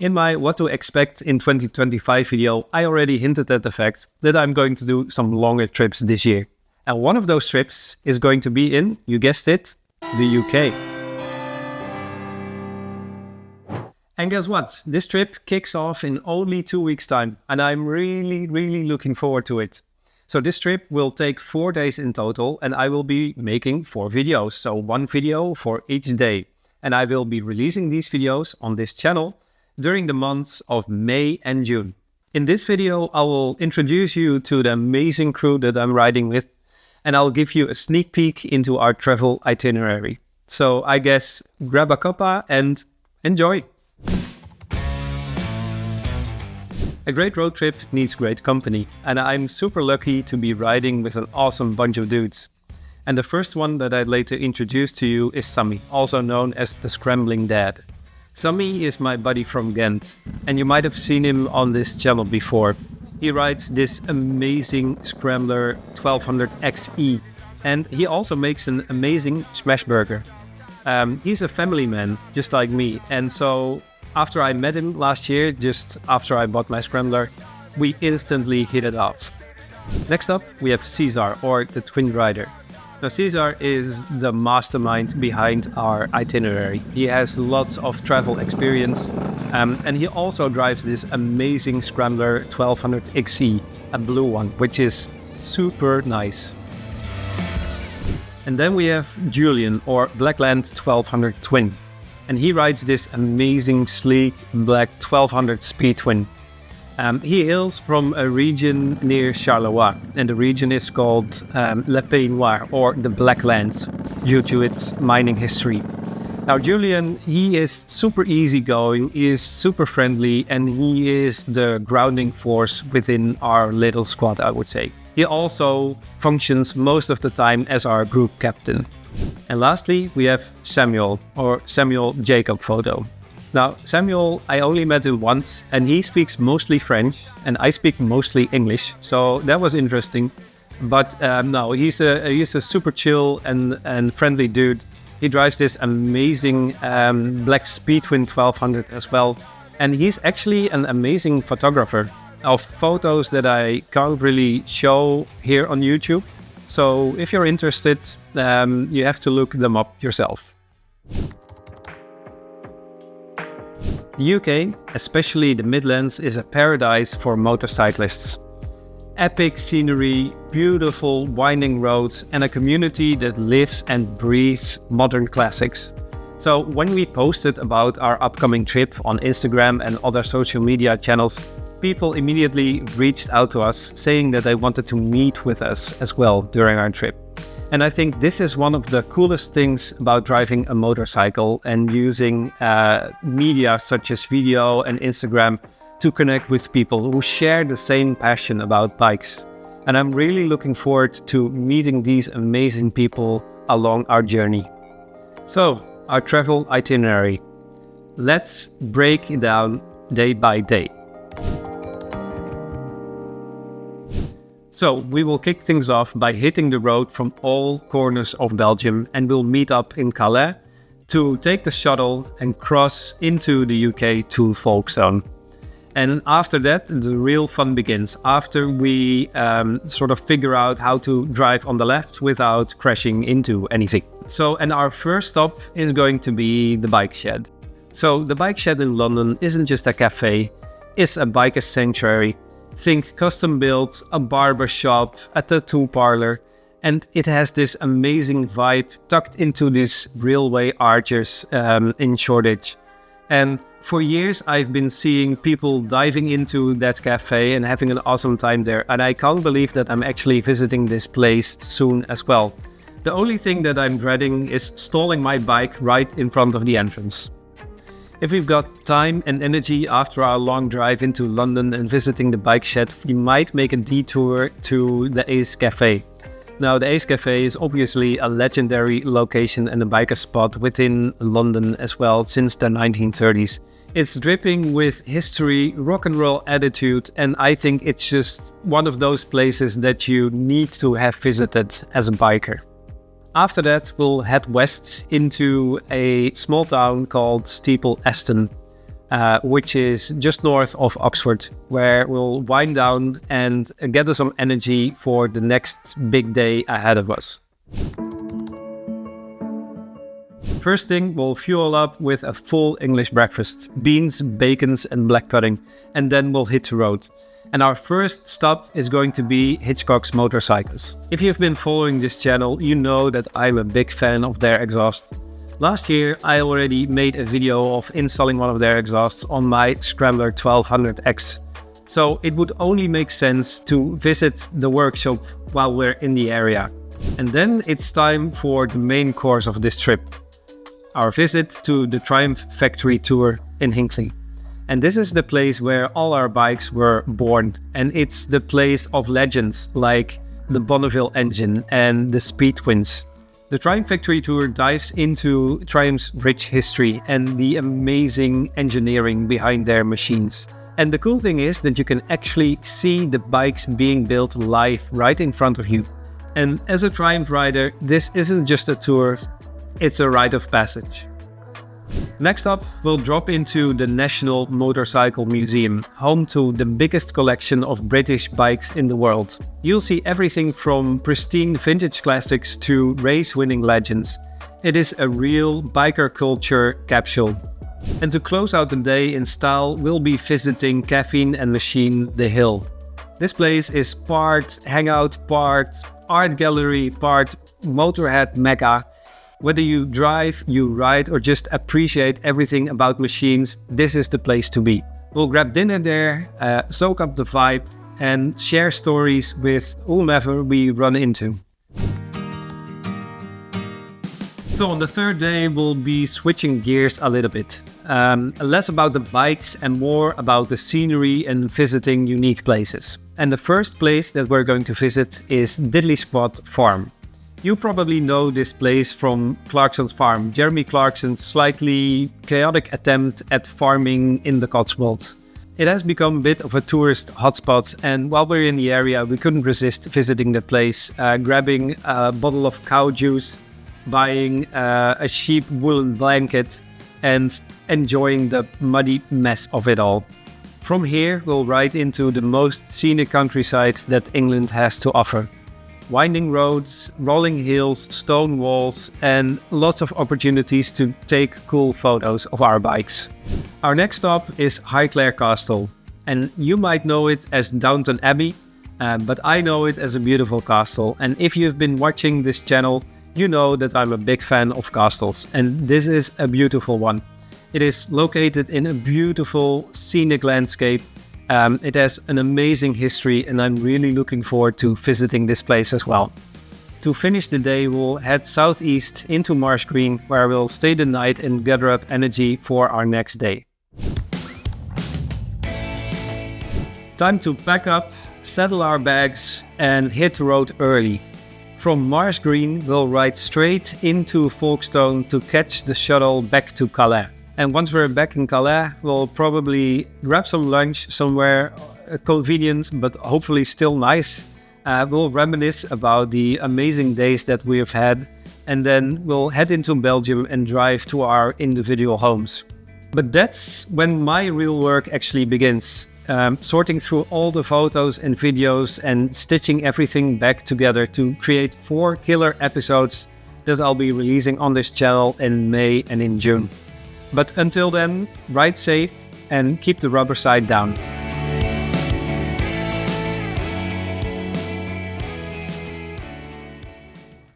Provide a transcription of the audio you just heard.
In my What to Expect in 2025 video, I already hinted at the fact that I'm going to do some longer trips this year. And one of those trips is going to be in, you guessed it, the UK. And guess what? This trip kicks off in only 2 weeks' time, and I'm really looking forward to it. So this trip will take 4 days in total, and I will be making 4 videos, so 1 video for each day. And I will be releasing these videos on this channel during the months of May and June. In this video, I will introduce you to the amazing crew that I'm riding with, and I'll give you a sneak peek into our travel itinerary. So I guess grab a cuppa and enjoy. A great road trip needs great company, and I'm super lucky to be riding with an awesome bunch of dudes. And the first one that I'd like to introduce to you is Sammy, also known as the Scrambling Dad. Sammy is my buddy from Ghent, and you might have seen him on this channel before. He rides this amazing Scrambler 1200 XE, and he also makes an amazing smash burger. He's a family man, just like me, and so after I met him last year, just after I bought my Scrambler, we instantly hit it off. Next up, we have Cesar, or the Twin Rider. Now, Cesar is the mastermind behind our itinerary. He has lots of travel experience, and he also drives this amazing Scrambler 1200 XE, a blue one, which is super nice. And then we have Julian, or Blackland 1200 Twin, and he rides this amazing sleek black 1200 Speed Twin. He hails from a region near Charleroi, and the region is called Le Pays Noir, or the Black Lands, due to its mining history. Now Julian, he is super easygoing, he is super friendly, and he is the grounding force within our little squad, I would say. He also functions most of the time as our group captain. And lastly, we have Samuel, or Samuel Jacob Photo. Now, Samuel, I only met him once, and he speaks mostly French, and I speak mostly English, so that was interesting. But no, he's a super chill and friendly dude. He drives this amazing black Speed Twin 1200 as well, and he's actually an amazing photographer of photos that I can't really show here on YouTube. So if you're interested, you have to look them up yourself. The UK, especially the Midlands, is a paradise for motorcyclists. Epic scenery, beautiful winding roads, and a community that lives and breathes modern classics. So when we posted about our upcoming trip on Instagram and other social media channels, people immediately reached out to us saying that they wanted to meet with us as well during our trip. And I think this is one of the coolest things about driving a motorcycle and using media such as video and Instagram to connect with people who share the same passion about bikes. And I'm really looking forward to meeting these amazing people along our journey. So, our travel itinerary. Let's break it down day by day. So we will kick things off by hitting the road from all corners of Belgium, and we'll meet up in Calais to take the shuttle and cross into the UK to Folkestone. And after that, the real fun begins, after we sort of figure out how to drive on the left without crashing into anything. And our first stop is going to be the bike shed. So the bike shed in London isn't just a cafe, it's a biker sanctuary. Think custom built, a barber shop, a tattoo parlor, and it has this amazing vibe tucked into these railway arches in Shoreditch. And for years I've been seeing people diving into that cafe and having an awesome time there, and I can't believe that I'm actually visiting this place soon as well. The only thing that I'm dreading is stalling my bike right in front of the entrance. If we've got time and energy after our long drive into London and visiting the bike shed, we might make a detour to the Ace Café. Now, the Ace Café is obviously a legendary location and a biker spot within London as well since the 1930s. It's dripping with history, rock and roll attitude, and I think it's just one of those places that you need to have visited as a biker. After that, we'll head west into a small town called Steeple Aston. which is just north of Oxford, where we'll wind down and gather some energy for the next big day ahead of us. First thing, we'll fuel up with a full English breakfast, beans, bacons and black pudding, and then we'll hit the road. And our first stop is going to be Hitchcox Motorcycles. If you've been following this channel, you know that I'm a big fan of their exhaust. Last year, I already made a video of installing one of their exhausts on my Scrambler 1200X. So it would only make sense to visit the workshop while we're in the area. And then it's time for the main course of this trip. Our visit to the Triumph factory tour in Hinckley. And this is the place where all our bikes were born. And it's the place of legends like the Bonneville engine and the Speed Twins. The Triumph factory tour dives into Triumph's rich history and the amazing engineering behind their machines. And the cool thing is that you can actually see the bikes being built live right in front of you. And as a Triumph rider, this isn't just a tour, it's a rite of passage. Next up, we'll drop into the National Motorcycle Museum, home to the biggest collection of British bikes in the world. You'll see everything from pristine vintage classics to race-winning legends. It is a real biker culture capsule. And to close out the day in style, we'll be visiting Caffeine and Machine The Hill. This place is part hangout, part art gallery, part motorhead mecca. Whether you drive, you ride, or just appreciate everything about machines, this is the place to be. We'll grab dinner there, soak up the vibe, and share stories with whomever we run into. So on the third day, we'll be switching gears a little bit. Less about the bikes and more about the scenery and visiting unique places. And the first place that we're going to visit is Diddley Squad Farm. You probably know this place from Clarkson's farm, Jeremy Clarkson's slightly chaotic attempt at farming in the Cotswolds. It has become a bit of a tourist hotspot, and while we're in the area, we couldn't resist visiting the place, grabbing a bottle of cow juice, buying a sheep woolen blanket, and enjoying the muddy mess of it all. From here, we'll ride into the most scenic countryside that England has to offer. Winding roads, rolling hills, stone walls, and lots of opportunities to take cool photos of our bikes. Our next stop is Highclere Castle, and you might know it as Downton Abbey, but I know it as a beautiful castle. And if you've been watching this channel, you know that I'm a big fan of castles, and this is a beautiful one. It is located in a beautiful scenic landscape. It has an amazing history, and I'm really looking forward to visiting this place as well. To finish the day, we'll head southeast into Marsh Green, where we'll stay the night and gather up energy for our next day. Time to pack up, settle our bags, and hit the road early. From Marsh Green, we'll ride straight into Folkestone to catch the shuttle back to Calais. And once we're back in Calais, we'll probably grab some lunch somewhere convenient, but hopefully still nice. We'll reminisce about the amazing days that we have had, and then we'll head into Belgium and drive to our individual homes. But that's when my real work actually begins. Sorting through all the photos and videos and stitching everything back together to create 4 killer episodes that I'll be releasing on this channel in May and in June. But until then, ride safe and keep the rubber side down.